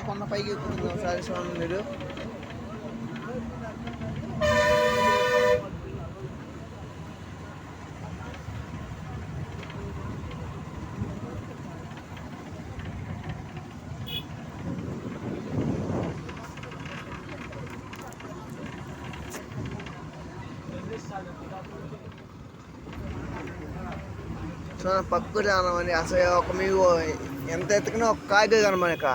కొండ పైకి ఎక్కుతుంది ఒకసారి చూడండి మీరు. చూడండి పక్కు రానమని అసలు ఒక మీకు ఎంత ఎత్తుకున్నా ఒక కాయ కనమనక.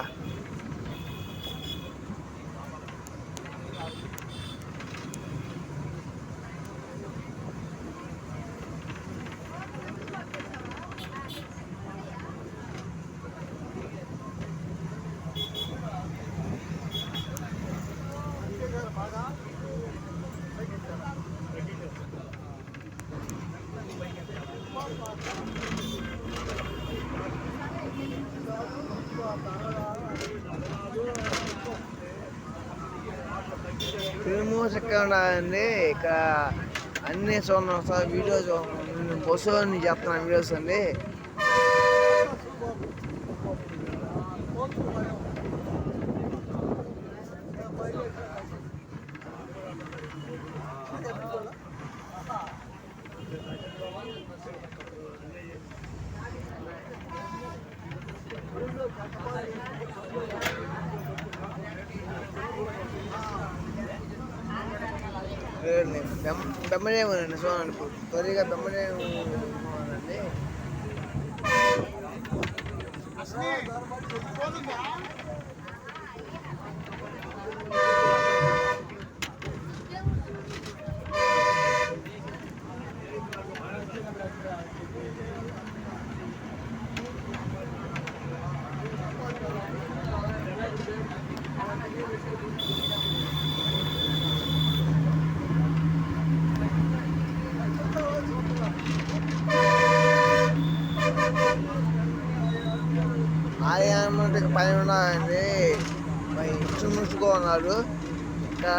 ఫిల్మోస్ ఎక్కడ ఉన్నాయండి ఇక్కడ అన్ని చూడండి ఒకసారి వీడియోస్ బస్సు చేస్తున్నాను వీడియోస్ అండి. బెమ్మడేమోనండి చూడండి త్వరగా బెమ్మడేమోనండి. ఆలయానికి పైన ఉన్నాయండి ఇష్టముగా ఉన్నారు ఇంకా.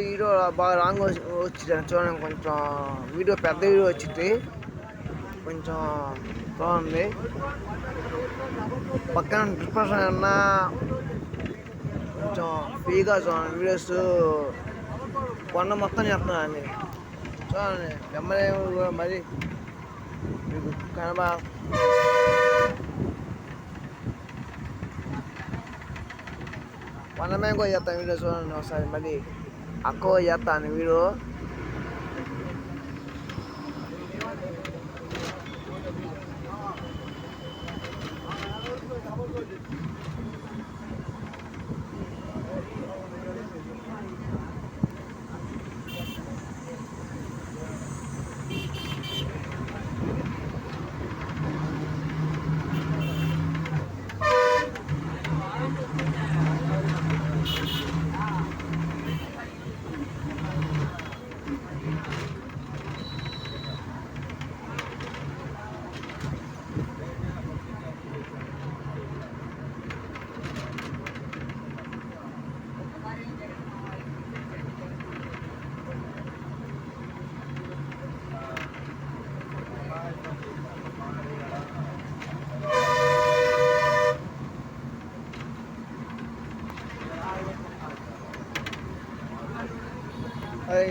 హీరో బాగా రాంగ్ వచ్చింది చూడండి. కొంచెం వీడియో పెద్ద వీడియో వచ్చింది కొంచెం చూడండి. పక్కన డిస్క్రిప్షన్ అన్నా కొంచెం ఫ్రీగా చూడండి వీడియోస్ కొండ మొత్తం చెప్తున్నానండి చూడండి. ఎమ్మెల్యే కూడా మరి మీకు కనబా కొండ మీద కూడా చేస్తాను వీడియో చూడండి ఒకసారి. మళ్ళీ అక్కో చేస్తాను వీడియో.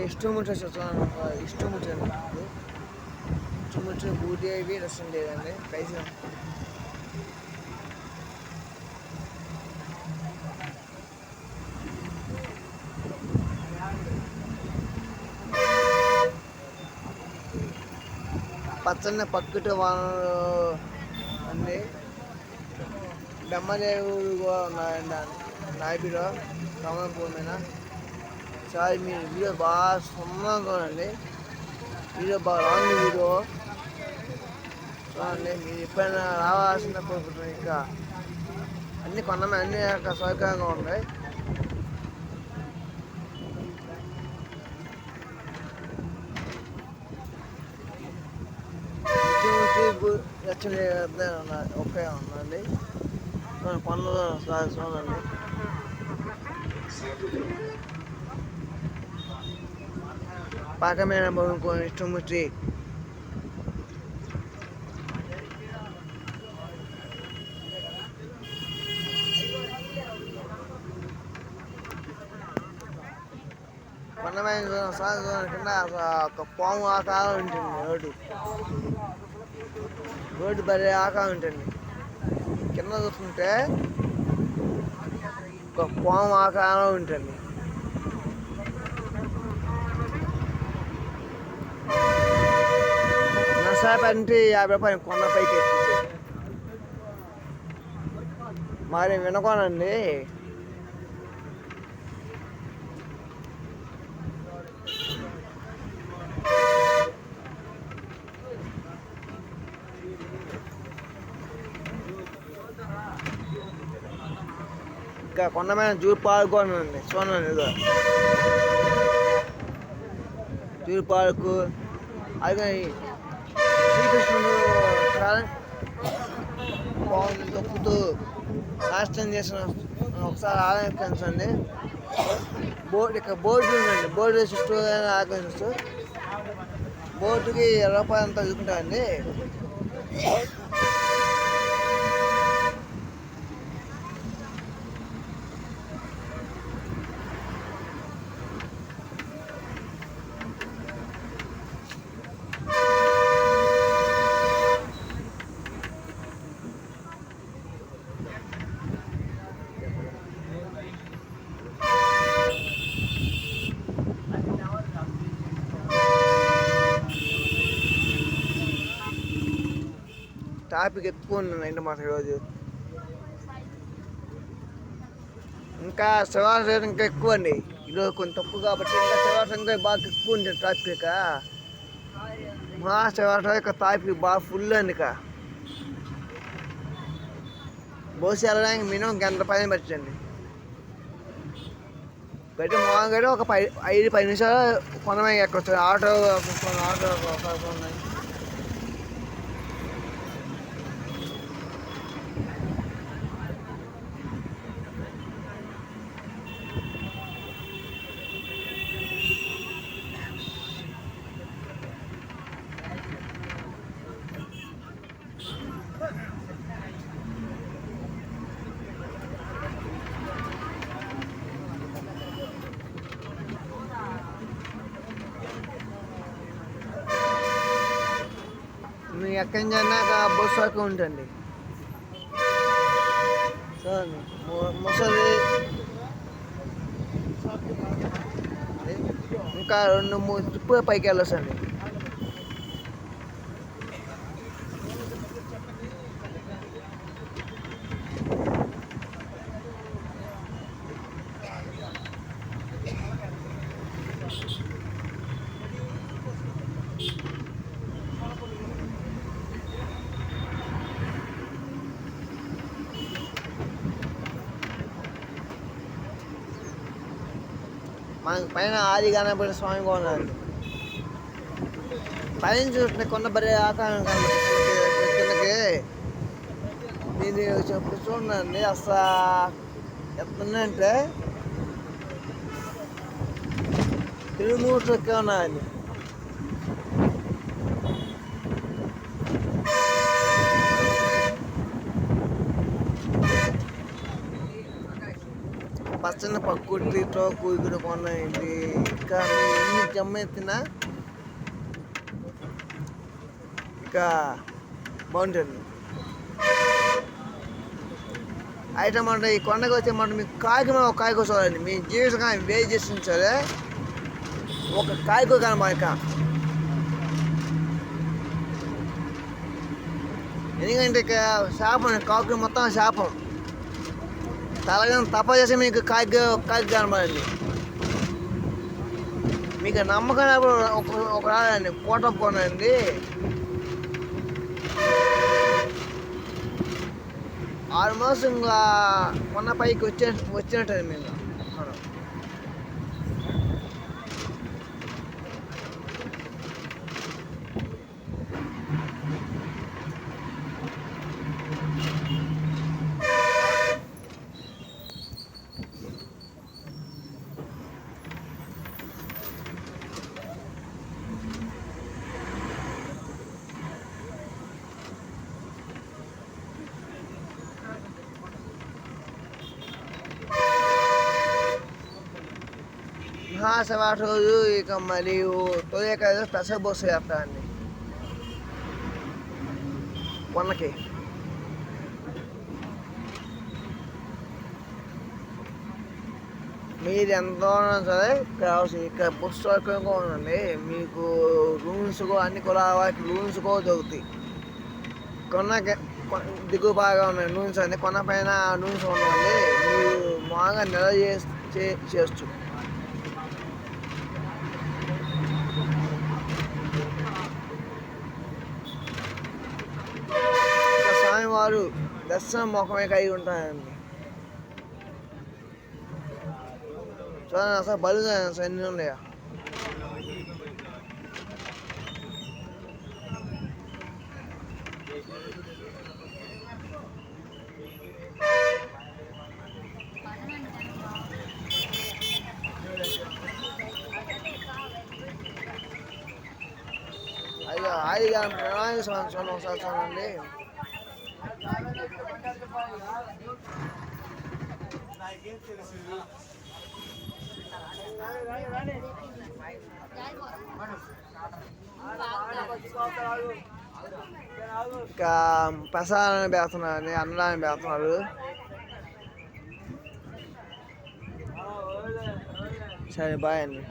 ಇಷ್ಟು ಮುಟ್ಟ ಇಷ್ಟು ಮುಟ್ಟ ಬೂದಿ ಅవి రసం లేదండి పైసా పచ్చని పక్కటి వానలు అన్నీ బ్రహ్మదేవుడు కూడా ఉన్నాయండి నాయకుడు కమలపూర్ మీద. సార్ మీరు వీడియో బాగా సున్నంగా చూడండి, వీడియో బాగా లాంగ్ వీడియో చూడండి. మీరు ఎప్పుడైనా రావాల్సిన కోరుకుంటున్నాను. ఇంకా అన్ని కొండమే అన్ని సౌకర్యంగా ఉన్నాయి. ఒకే ఉందండి పనులు చూడండి. పాకమైన బొమ్మ ఇష్టముచ్చి కొండమైన కింద ఒక పాము ఆకారం ఉంటుంది. రోడ్డు బరే ఆకారం ఉంటుంది. కింద చూస్తుంటే ఒక పాము ఆకారం ఉంటుంది. నసాపంటే 50 రూపాయలు కొండపైకి ఎక్కింది. మరి వినకోనండి. ఇంకా కొండమైన జూ పార్క్ ఉంది చూడండి. ఇదో జూ పార్కు అది శ్రీకృష్ణుడు బాగుంది తొక్కుతూ నాశనం చేసిన ఒకసారి ఆలోచించండి. ఇక్కడ బోర్డు ఉందండి, బోర్డు చుట్టూ ఆలోచించు. బోర్డుకి 20 రూపాయలు అంతా తీసుకుంటామండి. ట్రాఫిక్ ఎక్కువ ఉందండి మాకు ఈరోజు. ఇంకా శివాలయం ఇంకా ఎక్కువ అండి. ఈరోజు కొంచెం తక్కువ కాబట్టి ఇంకా శివాలయం ఇంకా బాగా ఎక్కువ ఉంది ట్రాఫిక్. ఇక మా శివాలయం ఇక ట్రాఫిక్ బాగా ఫుల్ అండి. ఇక బస్సు వెళ్ళడానికి మినిమం గంట పైన పట్టండి. బయట మామూలుగా ఒక 5-10 నిమిషాలు కొనమే ఎక్కొచ్చు. ఆటో ఉన్నాయి. మీ ఎక్కడి నుంచి అన్నాక బస్సు వరకు ఉంటుంది. చూడండి ముసలి ఇంకా 2-3 ట్రిప్పులు పైకి వెళ్ళొచ్చండి. మనకి పైన ఆది గణపతి స్వామి కూడా ఉన్నారు. పైన చూస్తే కొండ బరే ఆకారం కిందకి దీన్ని చెప్పి చూడండి. అసలు ఎట్లున్నాయంటే తిరుమూర్తి ఎక్కే ఉన్నాయండి. పచ్చని ప్రకృతితో కూడుకుని కొన్నాయండి. ఇంకా ఎన్ని జమ్మ ఎత్తినా ఇక బాగుంటుంది. ఐటమ్ అంటే ఈ కొండకు వచ్చే మాట మీకు కాయకు ఒక కాయకు చూడండి. మీ జీవితం వేస్ట్ చేస్తుంది సరే ఒక కాయకు కానీ ఎందుకంటే ఇక శాపం కాకు మొత్తం శాపం. తలగా తప్ప చేసి మీకు కాకి కనబడండి. మీకు నమ్మకం ఒక రాదండి పూట పోనండి. ఆల్మోస్ట్ ఇంకా మొన్న పైకి వచ్చినట్టు మేము మనం. మహాశివరాత్రి రోజు ఇక మరియు తొలి ఏకాదశి స్పెషల్ బస్సు చేస్తానండి కొన్నకి. మీరు ఎంత ఉన్నా సరే ఇక్కడ బస్ సౌకర్యంగా ఉందండి. మీకు రూమ్స్ కూడా అన్ని వాటి రూమ్స్ కూడా దొరుకుతాయి. కొన్నకి దిగువ బాగా ఉన్నాయి రూమ్స్ అండి. కొన్న పైన రూమ్స్ ఉన్నాయండి. మీరు మామూలుగా నెల చేయొచ్చు. స్వామివారు దర్శనం ముఖమే కలిగి ఉంటాయండి. చూడండి అసలు బలు ఎన్ని ఉన్నాయా. అయ్యో హాయిగా చూడండి ఒకసారి చూడండి. ఇంకా ప్రసాదాన్ని పెడుతున్నారండి, అన్నదాన్ని పెడుతున్నారు. సరే బాయ్ అండి.